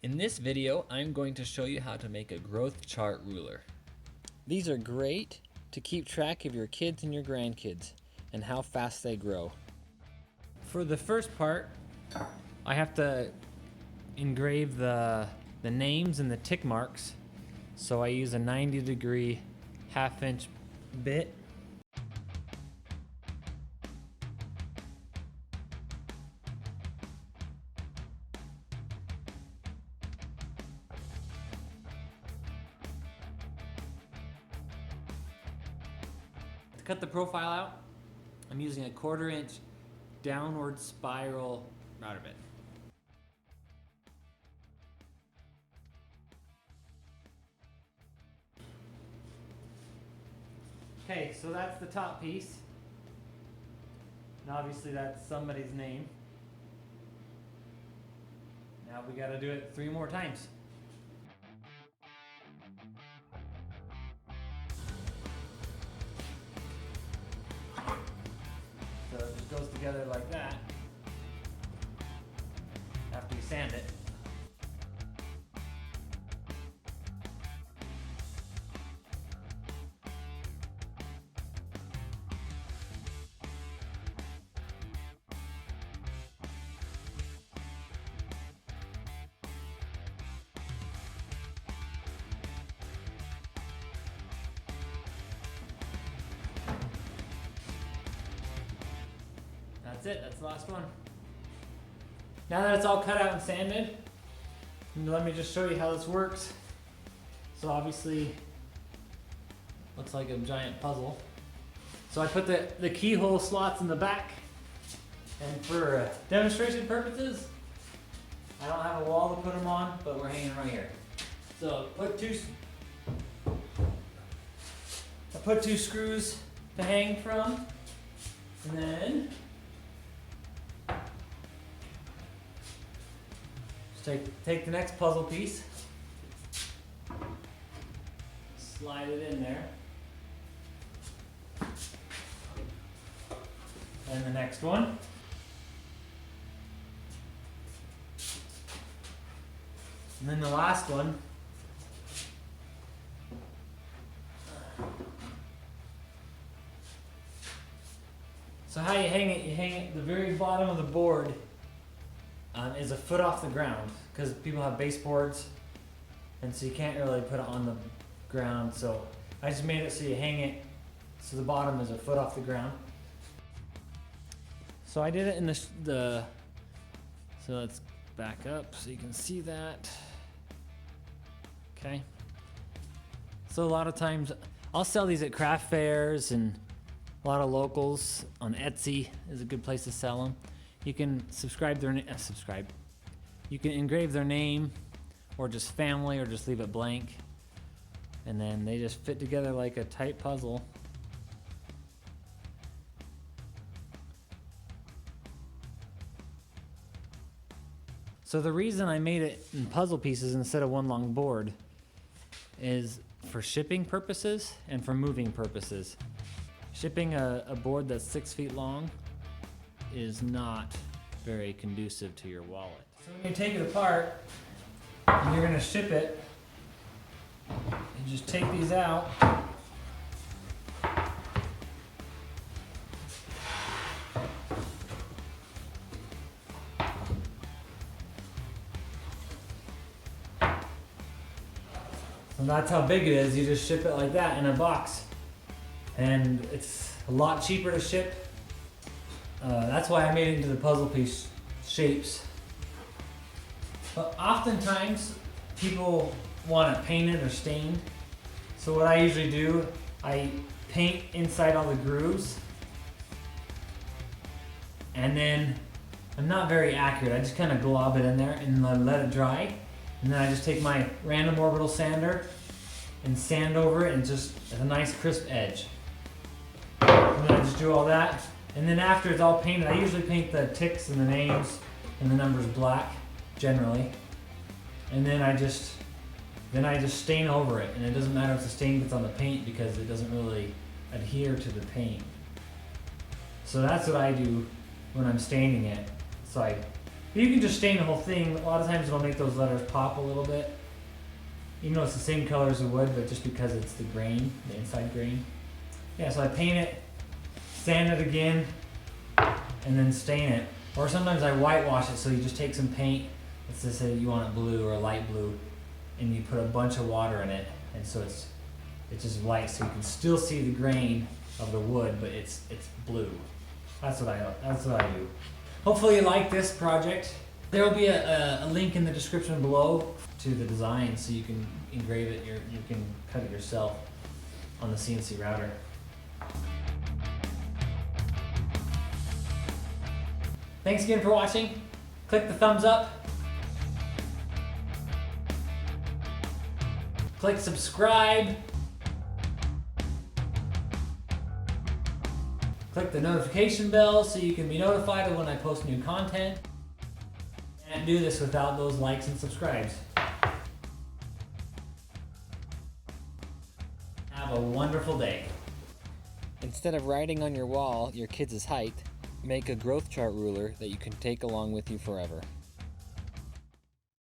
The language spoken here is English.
In this video, I'm going to show you how to make a growth chart ruler. These are great to keep track of your kids and your grandkids and how fast they grow. For the first part, I have to engrave the names and the tick marks. So I use a 90-degree half-inch bit. To cut the profile out, I'm using a 1/4 inch downward spiral router bit. Okay, so that's the top piece. And obviously that's somebody's name. Now we gotta do it 3 more times. So it just goes together like that after you sand it. That's it, that's the last one. Now that it's all cut out and sanded, let me just show you how this works. So obviously, looks like a giant puzzle. So I put the keyhole slots in the back, and for demonstration purposes, I don't have a wall to put them on, but we're hanging right here. So I put two screws to hang from, and then take the next puzzle piece, slide it in there, and the next one, and then the last one. So how you hang it, the very bottom of the board is a foot off the ground, because people have baseboards, and so you can't really put it on the ground. So I just made it so you hang it so the bottom is a foot off the ground. So I did it in so let's back up so you can see that. Okay. So a lot of times I'll sell these at craft fairs, and a lot of locals on Etsy is a good place to sell them. You can You can engrave their name, or just family, or just leave it blank. And then they just fit together like a tight puzzle. So the reason I made it in puzzle pieces instead of one long board is for shipping purposes and for moving purposes. Shipping a board that's 6 feet long is not very conducive to your wallet. So when you take it apart and you're gonna ship it, you just take these out. So that's how big it is. You just ship it like that in a box. And it's a lot cheaper to ship. That's why I made it into the puzzle piece shapes. But oftentimes people want it painted or stained. So what I usually do, I paint inside all the grooves. And then I'm not very accurate. I just kind of glob it in there and let it dry. And then I just take my random orbital sander and sand over it, and just a nice crisp edge. And then I just do all that. And then after it's all painted, I usually paint the ticks and the names and the numbers black, generally. And then I just stain over it. And it doesn't matter if the stain gets on the paint, because it doesn't really adhere to the paint. So that's what I do when I'm staining it. So I But you can just stain the whole thing. A lot of times it'll make those letters pop a little bit. Even though it's the same color as the wood, but just because it's the grain, the inside grain. Yeah, so I paint it, sand it again, and then stain it. Or sometimes I whitewash it, so you just take some paint, let's just say you want it blue or a light blue, and you put a bunch of water in it, and so it's just white, so you can still see the grain of the wood, but it's blue. That's what I do. Hopefully you like this project. There will be a link in the description below to the design, so you can engrave it. You can cut it yourself on the CNC router. Thanks again for watching. Click the thumbs up. Click subscribe. Click the notification bell so you can be notified of when I post new content. Can't do this without those likes and subscribes. Have a wonderful day. Instead of writing on your wall your kids' height, make a growth chart ruler that you can take along with you forever.